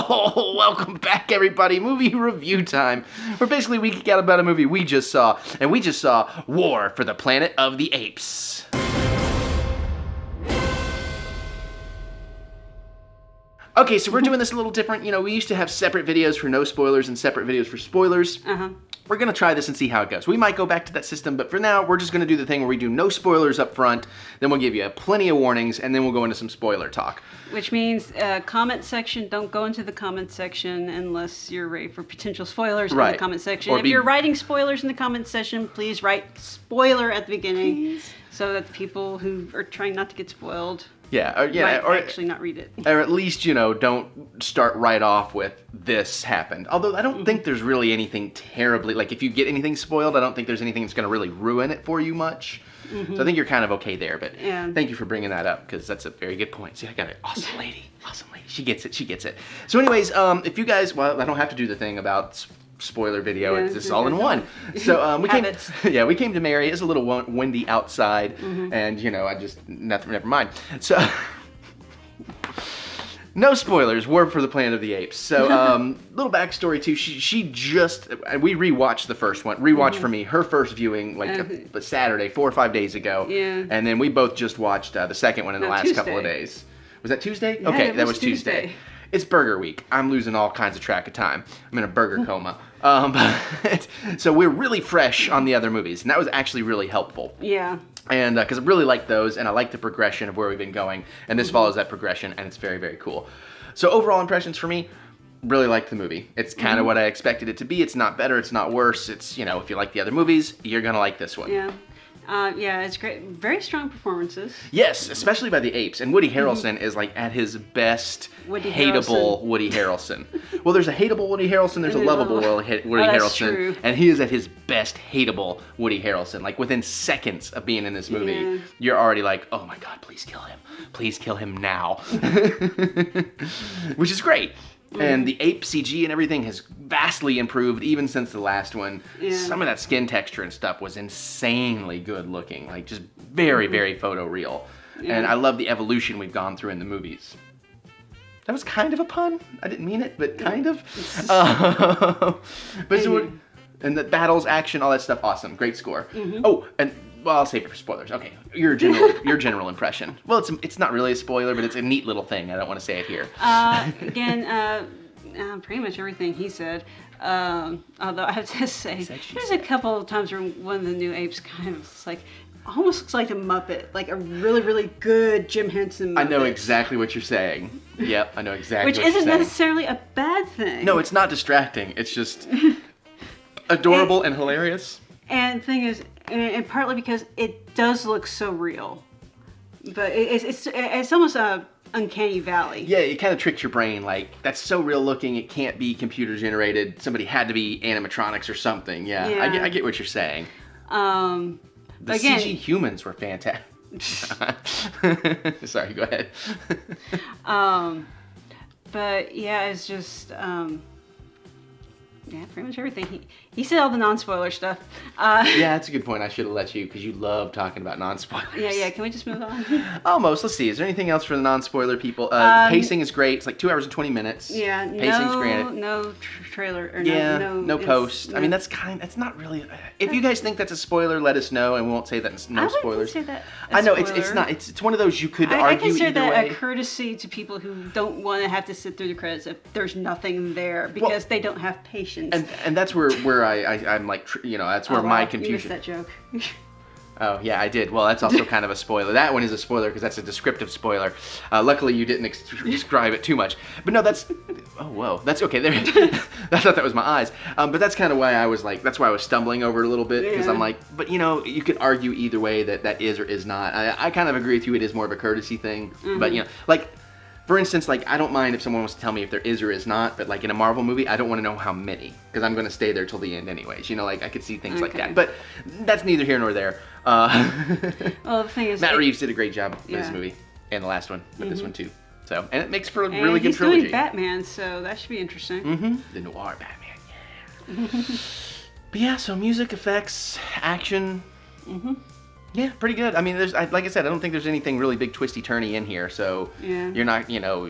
Oh, welcome back, everybody. Movie review time. Where basically we geek out about a movie we just saw, and we just saw War for the Planet of the Apes. Okay, so we're doing this a little different. You know, we used to have separate videos for no spoilers and separate videos for spoilers. We're going to try this and see how it goes. We might go back to that system, but for now, we're just going to do the thing where we do no spoilers up front, then we'll give you plenty of warnings, and then we'll go into some spoiler talk. Which means comment section, don't go into the comment section unless you're ready for potential spoilers in the comment section. Or if you're writing spoilers in the comment section, please write spoiler at the beginning so that the people who are trying not to get spoiled might actually not read it. Or at least, you know, don't start right off with this happened. Although I don't think there's really anything terribly, like if you get anything spoiled, I don't think there's anything that's going to really ruin it for you much. So I think you're kind of okay there, but thank you for bringing that up because that's a very good point. See, I got an awesome lady. She gets it. So anyways, if you guys, well, I don't have to do the thing about spoiler video. It's just all in one. So we came to Mary. It's a little windy outside, and you know, never mind. So no spoilers. War for the Planet of the Apes. So little backstory too. We rewatched the first one. Rewatched for me her first viewing like Saturday 4 or 5 days ago. And then we both just watched the second one in the last couple of days. Was that Tuesday? Yeah, okay, that was Tuesday. It's burger week. I'm losing all kinds of track of time. I'm in a burger coma. So we're really fresh on the other movies, and that was actually really helpful. Yeah. And because I really like those, and I like the progression of where we've been going, and this follows that progression, and it's very, very cool. So overall impressions for me, really like the movie. It's kind of what I expected it to be. It's not better, it's not worse. It's, you know, if you like the other movies, you're going to like this one. Yeah. It's great. Very strong performances. Yes, especially by the Apes. And Woody Harrelson is like at his best hateable Woody Harrelson. Well, there's a hateable Woody Harrelson, there's a lovable Woody Harrelson. True. And he is at his best hateable Woody Harrelson. Like within seconds of being in this movie, you're already like, oh my God, please kill him. Please kill him now. Which is great. And the ape CG and everything has vastly improved even since the last one. Some of that skin texture and stuff was insanely good looking. Like just very, very photoreal. And I love the evolution we've gone through in the movies. That was kind of a pun. I didn't mean it, but kind of. And the battles, action, all that stuff, awesome. Great score. Oh, and well, I'll save it for spoilers. Okay, your general impression. Well, it's not really a spoiler, but it's a neat little thing. I don't want to say it here. Pretty much everything he said. Although I have to say, there's a couple of times where one of the new apes kind of almost looks like a Muppet, like a really, really good Jim Henson Muppet. I know exactly what you're saying. Yep, I know exactly what you're saying. Which isn't necessarily a bad thing. No, it's not distracting. It's just adorable and hilarious. And the thing is, and partly because it does look so real, but it's almost a uncanny valley. Yeah, it kind of tricks your brain. Like that's so real looking, it can't be computer generated. Somebody had to be animatronics or something. Yeah. I get what you're saying. The CG humans were fantastic. Sorry, go ahead. But yeah, it's just. Yeah, pretty much everything. He said all the non-spoiler stuff. Yeah, that's a good point. I should have let you, because you love talking about non-spoilers. Yeah. Can we just move on? Almost. Let's see. Is there anything else for the non-spoiler people? Pacing is great. It's like 2 hours and 20 minutes. Yeah. Pacing's granted. No trailer. Or no post. I mean, that's not really. If you guys think that's a spoiler, let us know, and we won't say that. No spoilers. I wouldn't say that. I know it's not. It's one of those you could argue either way. I consider that a courtesy to people who don't want to have to sit through the credits if there's nothing there because they don't have patience. And that's where I'm like, you know, that's where my confusion. You missed that joke. Oh, yeah, I did. Well, that's also kind of a spoiler. That one is a spoiler because that's a descriptive spoiler. Luckily, you didn't describe it too much. But no, that's... Oh, whoa. That's okay. There. I thought that was my eyes. But that's kind of why I was like... That's why I was stumbling over it a little bit. Because I'm like... But, you know, you could argue either way that is or is not. I kind of agree with you. It is more of a courtesy thing. But, you know, like... For instance, like, I don't mind if someone wants to tell me if there is or is not, but like in a Marvel movie, I don't want to know how many, because I'm going to stay there till the end anyways. You know, like, I could see things like that. But that's neither here nor there. Well, the thing is... Matt Reeves did a great job with this movie, and the last one, but this one too. So, and it makes for a really good trilogy. He's doing Batman, so that should be interesting. The noir Batman, yeah. But yeah, so music, effects, action... Yeah, pretty good. I mean, like I said, I don't think there's anything really big twisty-turny in here, so you're not, you know,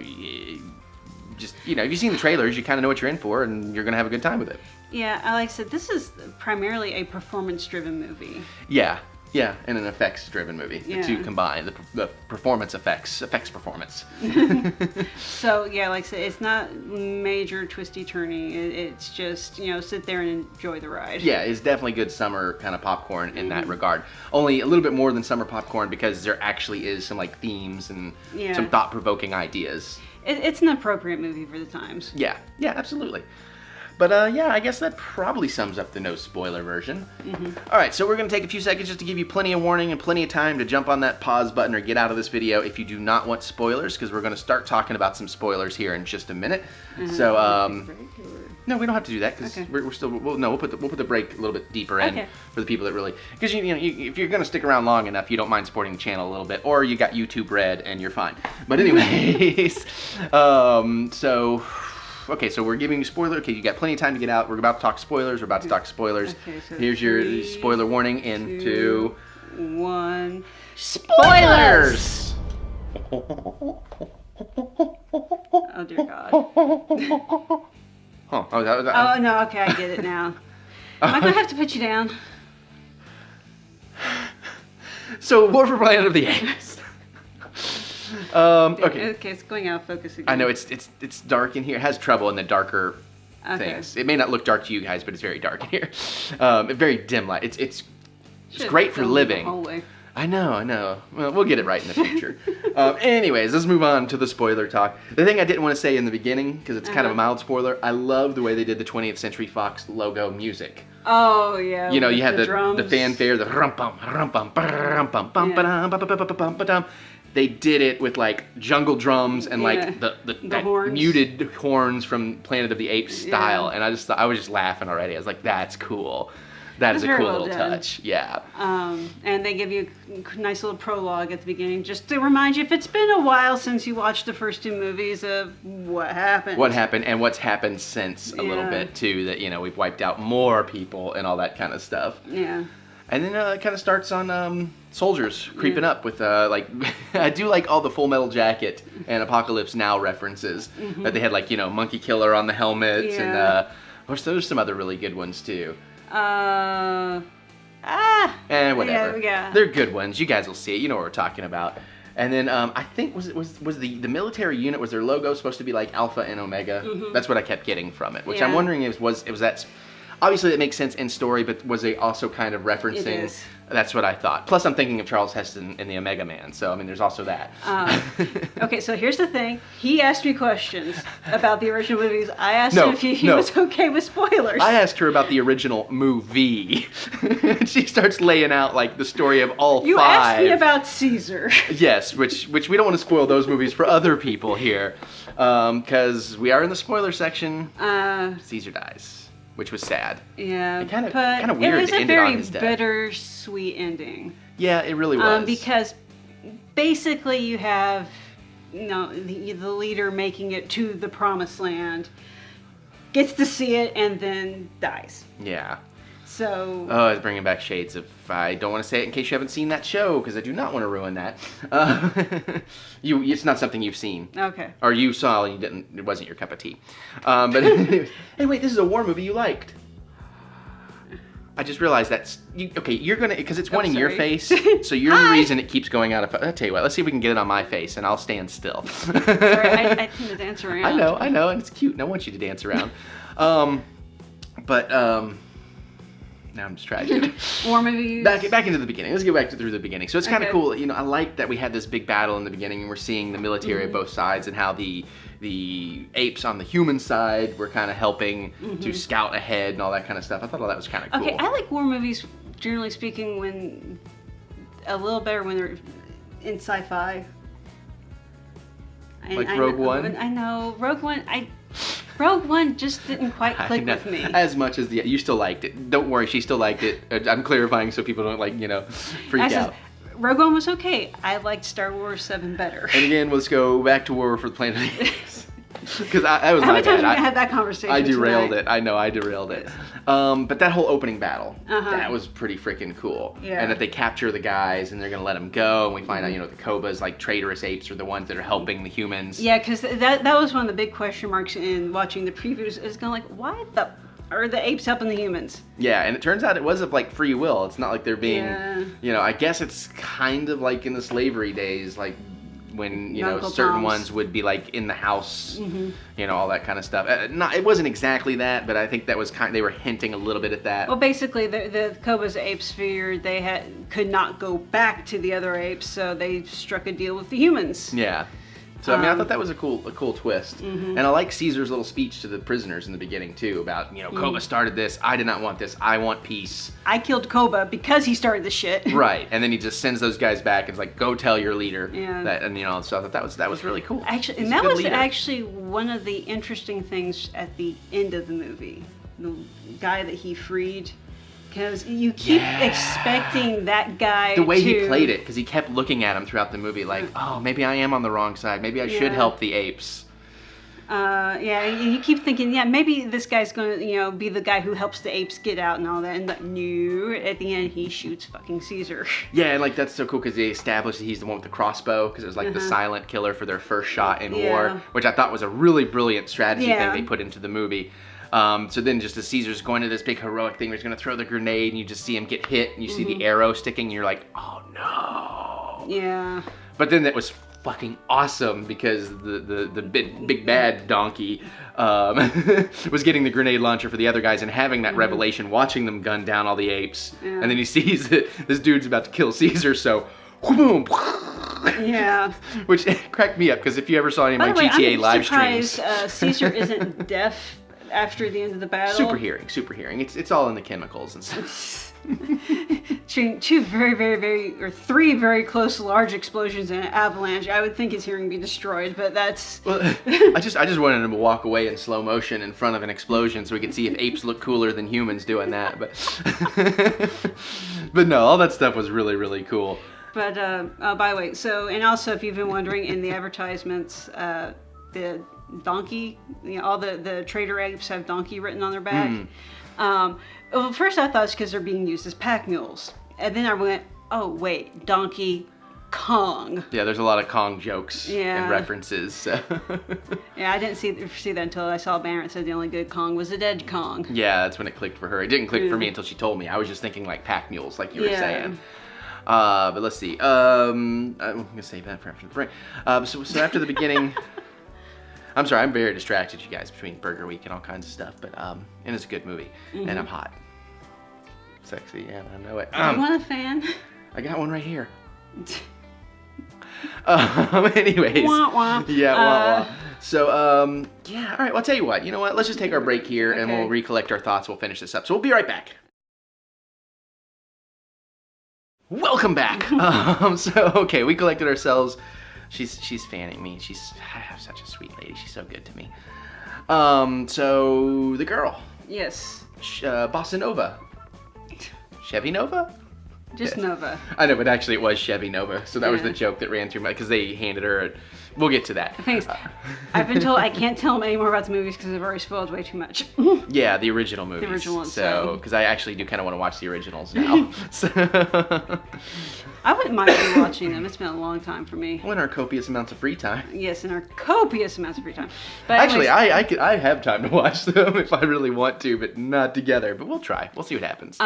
just, if you've seen the trailers, you kind of know what you're in for, and you're going to have a good time with it. Yeah, like I said, this is primarily a performance-driven movie. Yeah, and an effects-driven movie. The two combined, the performance effects performance. So, yeah, like I said, it's not major twisty-turny. It's just, sit there and enjoy the ride. Yeah, it's definitely good summer kind of popcorn in that regard. Only a little bit more than summer popcorn because there actually is some, like, themes and some thought-provoking ideas. It's an appropriate movie for the times. Yeah, absolutely. But I guess that probably sums up the no spoiler version. All right, so we're going to take a few seconds just to give you plenty of warning and plenty of time to jump on that pause button or get out of this video if you do not want spoilers, because we're going to start talking about some spoilers here in just a minute. So, no, we don't have to do that because we're still. We'll put the break a little bit deeper in for the people that really, because if you're going to stick around long enough, you don't mind supporting the channel a little bit, or you got YouTube Red and you're fine. But anyways, Okay, so we're giving you spoiler. Okay, you got plenty of time to get out. We're about to talk spoilers. Okay, so here's your spoiler warning in 2, 1. Spoilers! Oh, dear God. Oh, no, okay, I get it now. Am I going to have to put you down? So, War for Planet of the Apes. Okay, it's going out of focus again. I know it's dark in here. It has trouble in the darker things. It may not look dark to you guys, but it's very dark in here. Very dim light. It's great for living. I know. Well, we'll get it right in the future. Anyways, let's move on to the spoiler talk. The thing I didn't want to say in the beginning, because it's kind of a mild spoiler, I love the way they did the 20th Century Fox logo music. Oh, yeah. You had the drums. The fanfare, the rum-bum, rum-bum, rum-bum, bum-ba-dum. They did it with like jungle drums and like the horns. Muted horns from Planet of the Apes style, and I was just laughing already. I was like, that's cool. That is a cool little touch. Yeah. And they give you a nice little prologue at the beginning just to remind you, if it's been a while since you watched the first 2 movies, of what happened. What happened and what's happened since a little bit too. That we've wiped out more people and all that kind of stuff. Yeah. And then it kind of starts on soldiers creeping up with like I do like all the Full Metal Jacket and Apocalypse Now references that they had, like Monkey Killer on the helmets and there's some other really good ones too. Whatever. Yeah. They're good ones. You guys will see it. You know what we're talking about. And then I think was the military unit, was their logo supposed to be like Alpha and Omega? That's what I kept getting from it. Which I'm wondering if was that. Obviously, that makes sense in story, but was it also kind of referencing? It is. That's what I thought. Plus, I'm thinking of Charles Heston in the Omega Man, so I mean, there's also that. Okay, so here's the thing. He asked me questions about the original movies. I asked him if he was okay with spoilers. I asked her about the original movie. She starts laying out like the story of all 5. You asked me about Caesar. Yes, which we don't want to spoil those movies for other people here, because we are in the spoiler section. Caesar dies. Which was sad. Yeah, kind of weird. It was to a end very it on his death. bittersweet ending. Yeah, it really was. Because basically you have, the leader making it to the promised land, gets to see it, and then dies. Yeah. So. Oh, it's bringing back shades of. I don't want to say it in case you haven't seen that show, because I do not want to ruin that. It's not something you've seen. Okay. Or you saw and you didn't. It wasn't your cup of tea. But hey, wait, this is a war movie you liked. I just realized that's okay. You're gonna, because it's one in your face, so you're the reason it keeps going out of. I'll tell you what. Let's see if we can get it on my face, and I'll stand still. Sorry, I tend to dance around. I know, and it's cute, and I want you to dance around. Now I'm distracted. War movies. Back into the beginning. Let's go back through the beginning. So it's kind of cool. I like that we had this big battle in the beginning, and we're seeing the military of both sides, and how the apes on the human side were kind of helping to scout ahead and all that kind of stuff. I thought all that was kind of cool. Okay, I like war movies, generally speaking, when a little better when they're in sci-fi. Like Rogue One? I know. Rogue One just didn't quite click with me. As much as you still liked it. Don't worry, she still liked it. I'm clarifying so people don't freak out. Rogue One was okay. I liked Star Wars 7 better. And again, let's go back to War for the Planet of the Apes. Because that was How my many times bad. have we had that conversation I derailed tonight? it. I know, I derailed it. But that whole opening battle, Uh-huh. that was pretty freaking cool. Yeah. And that they capture the guys and they're going to let them go. And we find out, the Cobas, like traitorous apes, are the ones that are helping the humans. Yeah, because that was one of the big question marks in watching the previews. Is kind of like, why the are the apes helping the humans? Yeah, and it turns out it was of like free will. It's not like they're being, Yeah. I guess it's kind of like in the slavery days, like when Uncle certain Tom's. ones would be like in the house, Mm-hmm. all that kind of stuff. It wasn't exactly that, but I think that was they were hinting a little bit at that. Well, basically, the Cobas apes figured they could not go back to the other apes, so they struck a deal with the humans. Yeah. So I mean, I thought that was a cool twist, and I like Caesar's little speech to the prisoners in the beginning too about Koba started this. I did not want this. I want peace. I killed Koba because he started the shit. Right, and then he just sends those guys back and is like, go tell your leader. Yeah. That, and so I thought that was really cool. Actually, He's and a that good was leader. actually one of the interesting things at the end of the movie. The guy that he freed. Because you keep expecting that guy the way to... he played it, because he kept looking at him throughout the movie like, oh, maybe I am on the wrong side. Maybe I should help the apes. You keep thinking, maybe this guy's going to, be the guy who helps the apes get out and all that. And no, at the end, he shoots fucking Caesar. Yeah, and like that's so cool because they established that he's the one with the crossbow because it was like the silent killer for their first shot in war, which I thought was a really brilliant strategy thing they put into the movie. So then just as Caesar's going to this big heroic thing where he's going to throw the grenade and you just see him get hit and you see the arrow sticking and you're like, oh no. Yeah. But then that was fucking awesome because the big bad donkey was getting the grenade launcher for the other guys and having that revelation, watching them gun down all the apes. And then he sees that this dude's about to kill Caesar, so boom. Yeah. Which cracked me up because if you ever saw any of my GTA live streams. Caesar isn't deaf after the end of the battle. Super hearing. It's all in the chemicals and stuff. Two three very close large explosions and an avalanche. I would think his hearing would be destroyed, but that's... Well, I just wanted him to walk away in slow motion in front of an explosion so we could see if apes look cooler than humans doing that. But no, all that stuff was really, really cool. But, by the way, and also if you've been wondering, in the advertisements, the donkey, all the trader apes have donkey written on their back. Well, first I thought it's because they're being used as pack mules. And then I went, oh, wait, Donkey Kong. Yeah, there's a lot of Kong jokes and references. So. Yeah, I didn't see that until I saw a banner that said the only good Kong was a dead Kong. Yeah, that's when it clicked for her. It didn't click for me until she told me. I was just thinking like pack mules, like you were saying. But let's see. I'm going to save that for after the break. So after the beginning... I'm sorry, I'm very distracted, you guys, between Burger Week and all kinds of stuff. But and it's a good movie, and I'm hot, sexy, yeah, I know it. Do you want a fan? I got one right here. Anyways, wah, wah. Yeah, wah, wah. So all right. Well, I'll tell you what. You know what? Let's just take our break here, and we'll recollect our thoughts. We'll finish this up. So we'll be right back. Welcome back. Okay, we collected ourselves. She's fanning me. She's such a sweet lady. She's so good to me. So the girl. Yes. Bossa Nova. Chevy Nova? Just Nova. I know, but actually it was Chevy Nova. So that was the joke that ran through my, because they handed her. We'll get to that. Thanks. I've been told I can't tell them any more about the movies because I've already spoiled way too much. Yeah, the original movies. The original ones. So, because I actually do kind of want to watch the originals now. So. I wouldn't mind rewatching them. It's been a long time for me. Well, in our copious amounts of free time. Yes, in our copious amounts of free time. But actually, anyways, I have time to watch them if I really want to, but not together. But we'll try. We'll see what happens.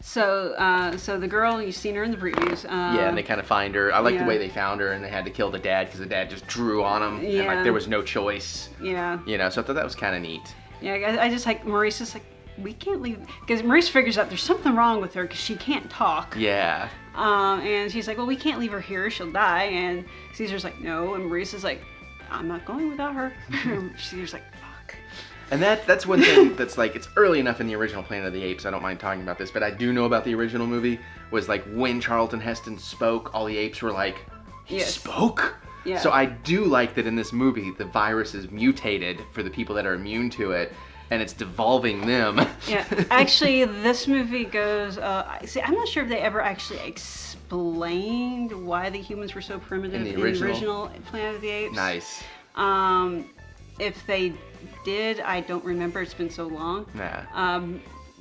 So the girl, you've seen her in the previews. Yeah, and they kind of find her. I like the way they found her, and they had to kill the dad because the dad just drew on him, and like there was no choice. Yeah. So I thought that was kind of neat. Yeah, I just like Maurice's like, we can't leave, because Maurice figures out there's something wrong with her because she can't talk. Yeah. And she's like, well, we can't leave her here, she'll die. And Caesar's like, no. And Maurice is like, I'm not going without her. Caesar's like, fuck. And that's one thing that's like, it's early enough in the original Planet of the Apes, I don't mind talking about this, but I do know about the original movie, was like when Charlton Heston spoke, all the apes were like, he spoke? Yeah. So I do like that in this movie, the virus is mutated for the people that are immune to it, and it's devolving them. Yeah, actually, this movie goes, see, I'm not sure if they ever actually explained why the humans were so primitive in the original Planet of the Apes. Nice. If they did, I don't remember. It's been so long. Nah.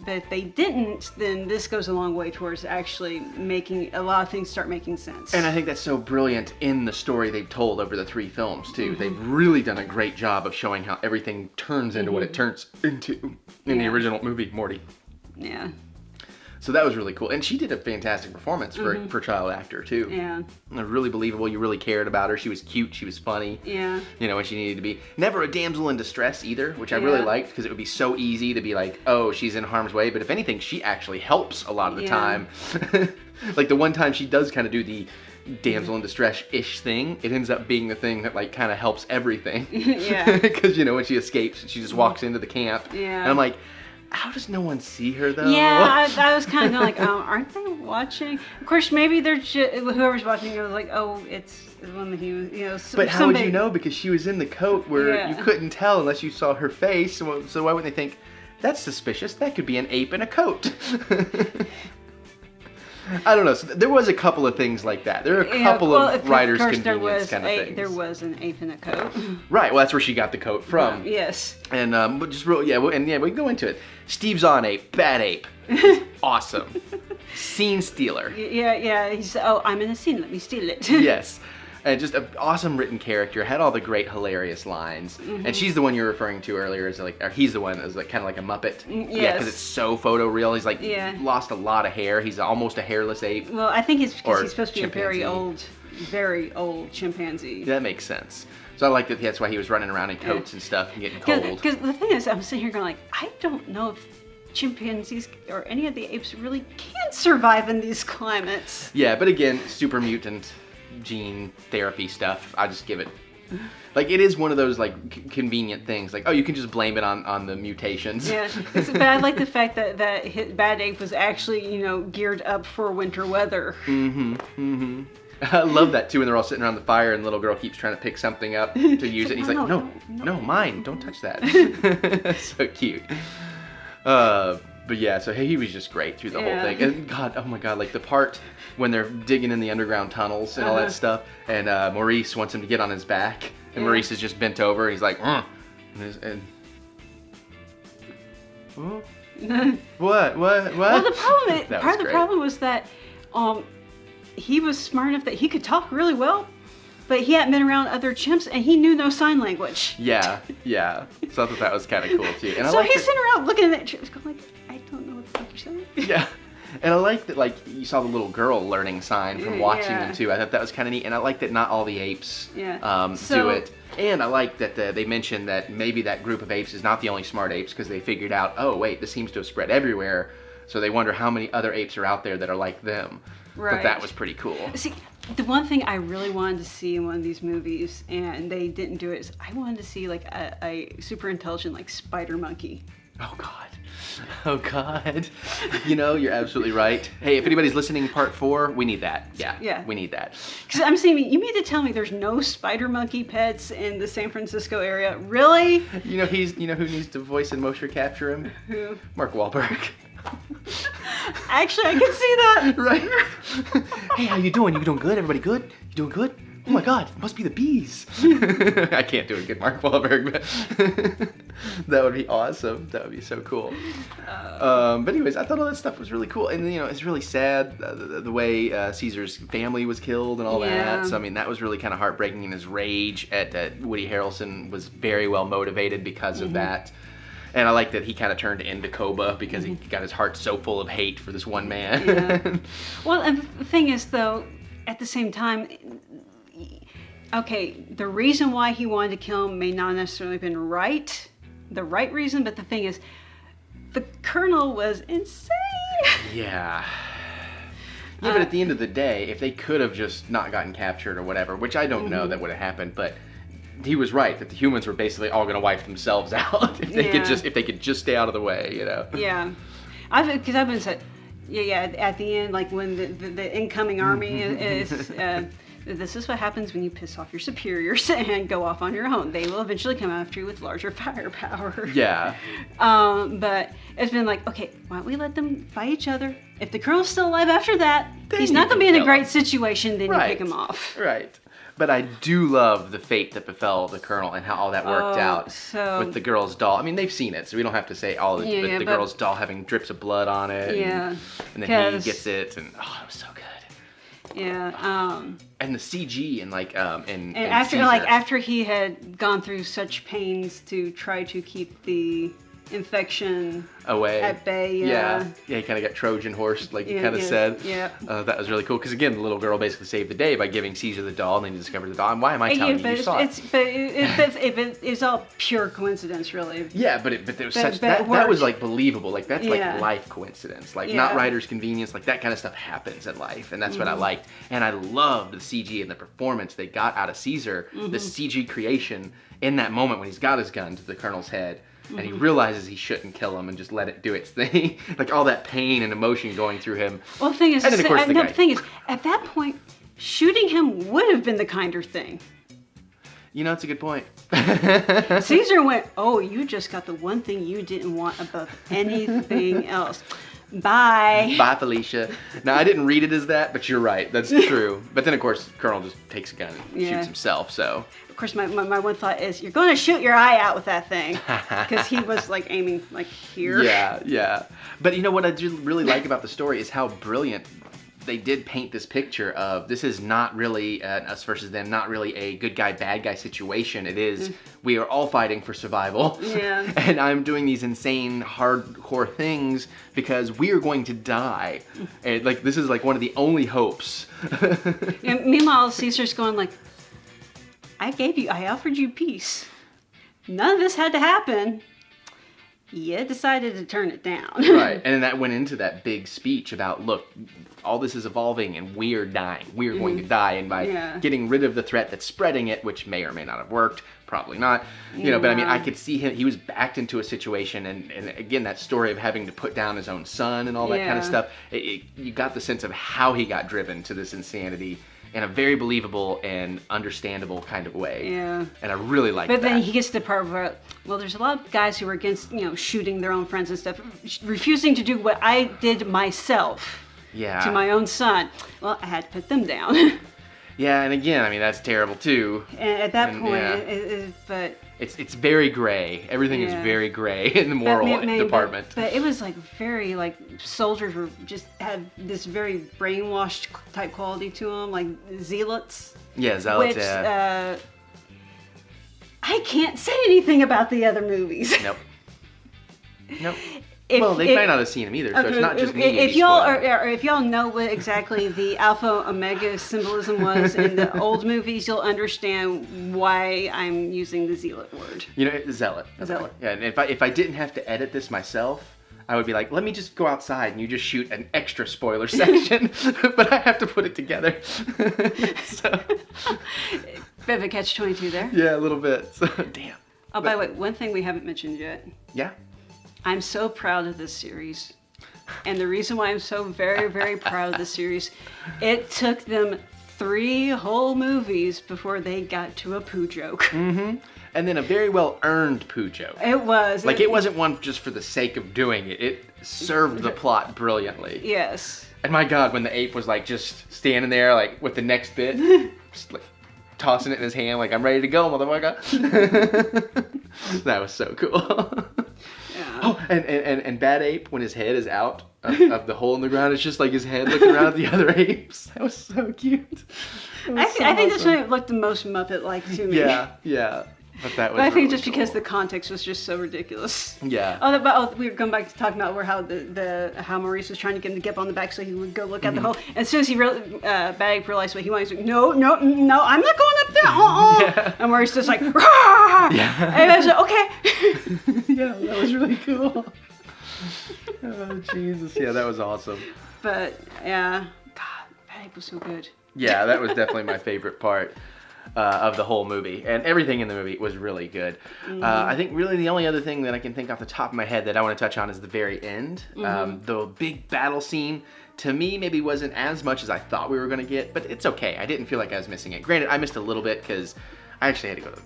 But if they didn't, then this goes a long way towards actually making a lot of things start making sense. And I think that's so brilliant in the story they've told over the 3 films, too. They've really done a great job of showing how everything turns into what it turns into in the original movie, Morty. Yeah. So that was really cool. And she did a fantastic performance for a child actor, too. Yeah. Really believable. You really cared about her. She was cute. She was funny. Yeah. You know, when she needed to be. Never a damsel in distress either, which I really liked, because it would be so easy to be like, oh, she's in harm's way. But if anything, she actually helps a lot of the time. Like the one time she does kind of do the damsel in distress-ish thing, it ends up being the thing that like kind of helps everything. Yeah. Because, you know, when she escapes, she just walks into the camp. Yeah. And I'm like, how does no one see her though? Yeah, I was kind of like, aren't they watching? Of course, maybe they're whoever's watching it was like, oh, it's one that he was, you know. But how would you know? Because she was in the coat where you couldn't tell unless you saw her face. So why wouldn't they think that's suspicious? That could be an ape in a coat. I don't know. So there was a couple of things like that. There are a couple of writers' convenience kind of things. There was an ape in a coat. Right. Well, that's where she got the coat from. Yes. And but just real, we can go into it. Steve's on ape, bad ape, awesome, scene stealer. Yeah. He's I'm in a scene. Let me steal it. Yes. And just an awesome written character, had all the great hilarious lines. And she's the one you're referring to earlier, as like, or he's the one that's like kind of like a Muppet. Yes. Yeah, because it's so photoreal. He's like lost a lot of hair. He's almost a hairless ape. Well, I think it's because he's supposed to be chimpanzee. a very old chimpanzee. That makes sense. So I like that that's why he was running around in coats and stuff and getting cold. Because the thing is, I'm sitting here going like, I don't know if chimpanzees or any of the apes really can survive in these climates. Yeah, but again, super mutant gene therapy stuff. I just give it, like, it is one of those like convenient things. Like, oh, you can just blame it on the mutations. Yeah, but I like the fact that Bad Ape was actually, you know, geared up for winter weather. I love that too when they're all sitting around the fire and the little girl keeps trying to pick something up to use it. He's like, no, mine. Don't touch that. So cute. But yeah, so he was just great through the whole thing. And God, oh my God, like the part when they're digging in the underground tunnels and all that stuff, and Maurice wants him to get on his back, and Maurice is just bent over, and he's like, what? Well, the problem was that he was smart enough that he could talk really well, but he hadn't been around other chimps, and he knew no sign language. Yeah. So I thought that was kind of cool too. And so he's sitting around looking at that chimp, going like, I don't know what the fuck you're saying. Yeah. And I like that, like, you saw the little girl learning sign from watching them too. I thought that was kind of neat, and I like that not all the apes do it. And I like that they mentioned that maybe that group of apes is not the only smart apes, because they figured out, oh wait, this seems to have spread everywhere. So they wonder how many other apes are out there that are like them. Right. But that was pretty cool. See, the one thing I really wanted to see in one of these movies, and they didn't do it, is I wanted to see like a super intelligent like spider monkey. Oh God. You know, you're absolutely right. Hey, if anybody's listening, part 4, we need that. Yeah. We need that. Because I'm saying, you mean to tell me there's no spider monkey pets in the San Francisco area? Really? You know who needs to voice and motion capture him? Who? Mark Wahlberg. Actually, I can see that. Right? Hey, how you doing? You doing good? Everybody good? You doing good? Oh my God, it must be the bees. I can't do a good Mark Wahlberg, but that would be awesome. That would be so cool. But anyways, I thought all that stuff was really cool. And, you know, it's really sad the way Caesar's family was killed and all that. So, I mean, that was really kind of heartbreaking, and his rage at Woody Harrelson was very well motivated because of that. And I like that he kind of turned into Koba because he got his heart so full of hate for this one man. Yeah. Well, and the thing is, though, at the same time, okay, the reason why he wanted to kill him may not necessarily have been the right reason, but the thing is, the Colonel was insane. Yeah. Yeah, but at the end of the day, if they could have just not gotten captured or whatever, which I don't know that would have happened, but he was right that the humans were basically all going to wipe themselves out if they could just stay out of the way, you know. Yeah, because I've been said, at the end, like when the incoming army is. This is what happens when you piss off your superiors and go off on your own. They will eventually come after you with larger firepower. Yeah. But it's been like, okay, why don't we let them fight each other? If the Colonel's still alive after that, he's not going to be in a great situation, then you pick him off. Right. But I do love the fate that befell the Colonel and how all that worked out with the girl's doll. I mean, they've seen it, so we don't have to say all of it, but the girl's doll having drips of blood on it. Yeah. And then he gets it, and it was so good. Yeah. And the CG and and after he had gone through such pains to try to keep the infection away at bay. Yeah, he kind of got Trojan horsed, like you kind of said. Yeah. That was really cool because again, the little girl basically saved the day by giving Caesar the doll, and then he discovered the doll. And why am I telling you? You saw it. It's all pure coincidence, really. Yeah, but there was that was like believable. Like that's like life coincidence, like not writer's convenience. Like that kind of stuff happens in life, and that's what I liked. And I loved the CG and the performance they got out of Caesar. The CG creation in that moment when he's got his gun to the Colonel's head. And he realizes he shouldn't kill him and just let it do its thing. Like all that pain and emotion going through him. Well, the thing is, at that point, shooting him would have been the kinder thing. You know, it's a good point. Caesar went, "Oh, you just got the one thing you didn't want above anything else. Bye." Bye, Felicia. Now, I didn't read it as that, but you're right. That's true. But then, of course, Colonel just takes a gun and shoots himself, so... Of course, my one thought is, you're going to shoot your eye out with that thing. Because he was, like, aiming, like, here. Yeah. But you know what I do really like about the story is how brilliant they did paint this picture of this is not really us versus them, not really a good guy, bad guy situation. It is, we are all fighting for survival. Yeah. And I'm doing these insane, hardcore things because we are going to die. And, like, this is, like, one of the only hopes. Meanwhile, Caesar's going, like, I offered you peace. None of this had to happen. You decided to turn it down. Right, and then that went into that big speech about, look, all this is evolving and we're dying. We're going to die, and by getting rid of the threat that's spreading it, which may or may not have worked, probably not, you know, but I mean, I could see him, he was backed into a situation, and again, that story of having to put down his own son and all that kind of stuff, you got the sense of how he got driven to this insanity in a very believable and understandable kind of way. Yeah. And I really like that. But then he gets to the part where, well, there's a lot of guys who are against, you know, shooting their own friends and stuff, refusing to do what I did myself to my own son. Well, I had to put them down. Yeah, and again, I mean, that's terrible too. And at that point, but... It's very gray. Everything is very gray in the moral department. But it was like very, like, soldiers were just had this very brainwashed type quality to them, like zealots. Yeah, zealots, which, I can't say anything about the other movies. Nope. Well, they might not have seen them either, so it's not just me. If y'all know what exactly the Alpha Omega symbolism was in the old movies, you'll understand why I'm using the zealot word. You know, zealot. Zealot. Yeah, and if I didn't have to edit this myself, I would be like, let me just go outside and you just shoot an extra spoiler section, but I have to put it together. So. Bit of a catch-22 there. Yeah, a little bit. So, damn. Oh, by the way, one thing we haven't mentioned yet. Yeah? I'm so proud of this series. And the reason why I'm so very, very proud of this series, it took them 3 whole movies before they got to a poo joke. Mm-hmm. And then a very well-earned poo joke. It was. Like, it wasn't one just for the sake of doing it. It served the plot brilliantly. Yes. And my God, when the ape was, like, just standing there, like, with the next bit, just, like, tossing it in his hand, like, I'm ready to go, motherfucker. That was so cool. Yeah. Oh, and Bad Ape, when his head is out of the hole in the ground, it's just like his head looking around at the other apes. That was so cute. I think this one looked the most Muppet-like to me. Yeah. But I think just because the context was just so ridiculous. Yeah. We were going back to talking about how Maurice was trying to get him to get up on the back so he would go look at the hole. And as soon as Bad Ape realized what he wanted, he was like, no, I'm not going up there. Yeah. And Maurice just like, rah! Yeah. And I was like, okay. Yeah, that was really cool. Oh, Jesus. Yeah, that was awesome. But, yeah. God, Bad Ape was so good. Yeah, that was definitely my favorite part. Of the whole movie, and everything in the movie was really good. I think really the only other thing that I can think off the top of my head that I want to touch on is the very end. The big battle scene, to me, maybe wasn't as much as I thought we were going to get, but it's okay. I didn't feel like I was missing it. Granted, I missed a little bit because I actually had to go to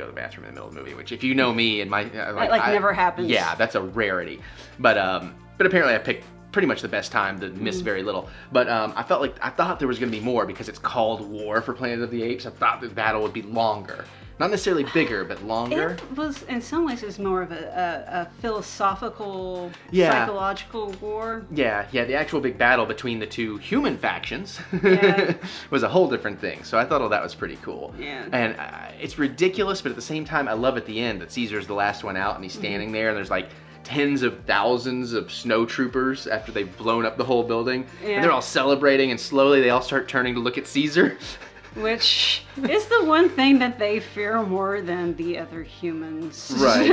the bathroom in the middle of the movie, which if you know me and my... never happens. Yeah, that's a rarity. But apparently I picked pretty much the best time to miss very little. But I thought there was going to be more because it's called War for Planet of the Apes. I thought the battle would be longer. Not necessarily bigger, but longer. It was, in some ways, it's more of a philosophical, psychological war. Yeah, the actual big battle between the two human factions was a whole different thing. So I thought, that was pretty cool. Yeah. And it's ridiculous, but at the same time, I love at the end that Caesar's the last one out, and he's standing there, and there's like tens of thousands of snow troopers after they've blown up the whole building. Yeah. And they're all celebrating, and slowly they all start turning to look at Caesar. Which is the one thing that they fear more than the other humans. Right.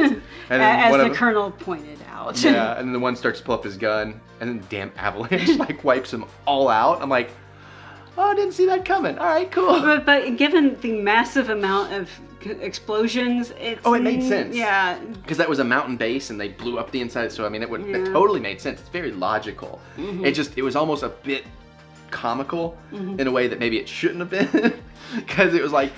And as the Colonel pointed out. Yeah, and then the one starts to pull up his gun, and then the damn avalanche like wipes them all out. I'm like, I didn't see that coming. All right, cool. But given the massive amount of explosions, it made sense. Yeah. Because that was a mountain base, and they blew up the inside, so I mean, it totally made sense. It's very logical. It was almost a bit comical in a way that maybe it shouldn't have been, because it was like,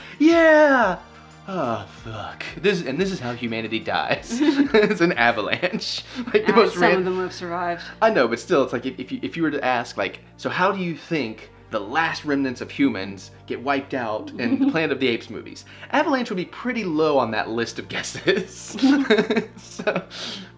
oh fuck, this is how humanity dies. It's an avalanche. Like the most some of them have survived. I know, but still, it's like if you were to ask, like, so how do you think the last remnants of humans get wiped out in the Planet of the Apes movies? Avalanche would be pretty low on that list of guesses.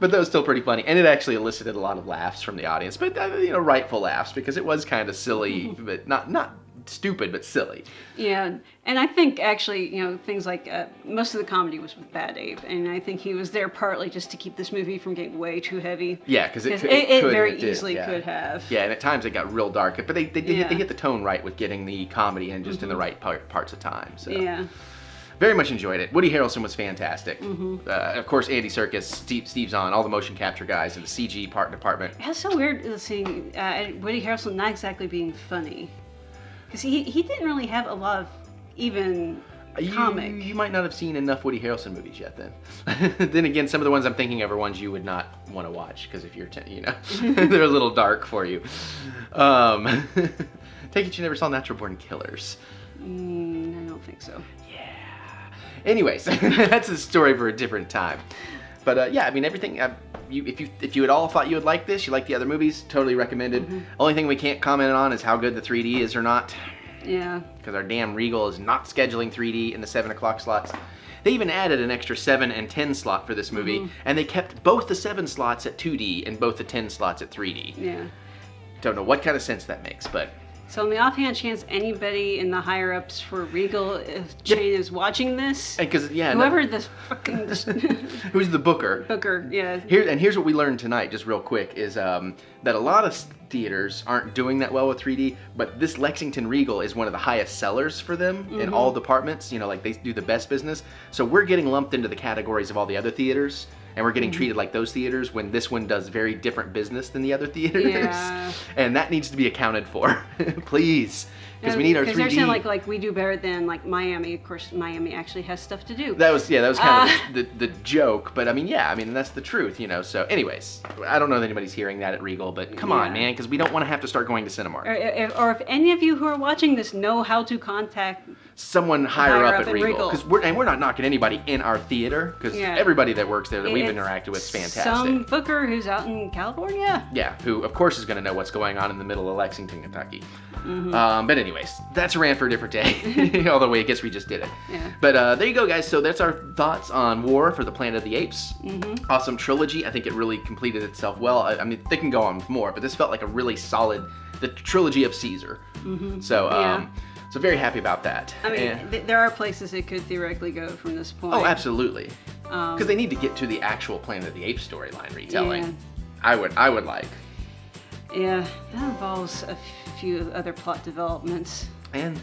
But that was still pretty funny, and it actually elicited a lot of laughs from the audience, but rightful laughs, because it was kind of silly, but not stupid, but silly. Yeah, and I think actually, things like most of the comedy was with Bad Ape, and I think he was there partly just to keep this movie from getting way too heavy. Yeah, because it very easily could have. Yeah, and at times it got real dark, but they hit the tone right with getting the comedy in just in the right parts of time. So. Yeah. Very much enjoyed it. Woody Harrelson was fantastic. Of course, Andy Serkis, Steve Zahn, all the motion capture guys, and the CG department. It's so weird seeing Woody Harrelson not exactly being funny. Because he didn't really have a lot of even comic. You might not have seen enough Woody Harrelson movies yet then. Then again, some of the ones I'm thinking of are ones you would not want to watch, because if you're, they're a little dark for you. Take it you never saw Natural Born Killers. I don't think so. Yeah. Anyways, that's a story for a different time. But I mean, everything. If you at all thought you would like this, you like the other movies, totally recommended. Only thing we can't comment on is how good the 3D is or not. Yeah. Because our damn Regal is not scheduling 3D in the 7 o'clock slots. They even added an extra 7 and 10 slot for this movie, and they kept both the 7 slots at 2D and both the 10 slots at 3D. Yeah. Don't know what kind of sense that makes, but... So on the offhand chance anybody in the higher-ups for Regal chain is watching this, whoever this fucking... Who's the booker? Booker, yeah. Here's what we learned tonight, just real quick, is that a lot of theaters aren't doing that well with 3D, but this Lexington Regal is one of the highest sellers for them in all departments. Like they do the best business. So we're getting lumped into the categories of all the other theaters, and we're getting treated like those theaters when this one does very different business than the other theaters. Yeah. And that needs to be accounted for, please. Because we need our 3D. Because they're saying like we do better than like Miami. Of course, Miami actually has stuff to do. That was kind of the joke. But I mean, that's the truth, So anyways, I don't know that anybody's hearing that at Regal, but come on, man, because we don't want to have to start going to Cinemark. Or if any of you who are watching this know how to contact someone higher up at Regal, because we're not knocking anybody in our theater, because everybody that works there that we've interacted with is fantastic. Some booker who's out in California. Yeah, who of course is going to know what's going on in the middle of Lexington, Kentucky. But anyways, that's a rant for a different day. Although I guess we just did it. Yeah. But there you go, guys. So that's our thoughts on War for the Planet of the Apes. Awesome trilogy. I think it really completed itself well. I mean, they can go on with more, but this felt like a really solid, the trilogy of Caesar. So, so very happy about that. I mean, there are places it could theoretically go from this point. Oh, absolutely. Because they need to get to the actual Planet of the Apes storyline retelling. Yeah. I would like. Yeah, that involves a few other plot developments. And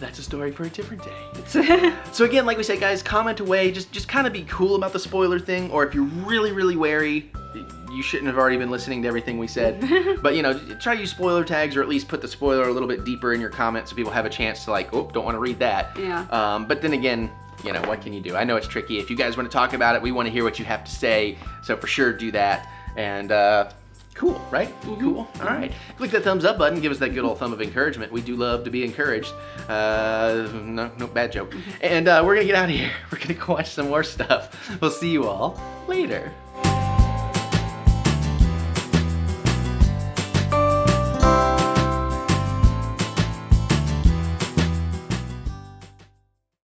that's a story for a different day. So again, like we said, guys, comment away. Just kind of be cool about the spoiler thing, or if you're really, really wary, you shouldn't have already been listening to everything we said. But try to use spoiler tags, or at least put the spoiler a little bit deeper in your comments so people have a chance to don't want to read that. Yeah. But then again, what can you do? I know it's tricky. If you guys want to talk about it, we want to hear what you have to say. So for sure, do that. And cool, right? Cool. All right. Click that thumbs up button. Give us that good old thumb of encouragement. We do love to be encouraged. No, bad joke. And we're going to get out of here. We're going to go watch some more stuff. We'll see you all later.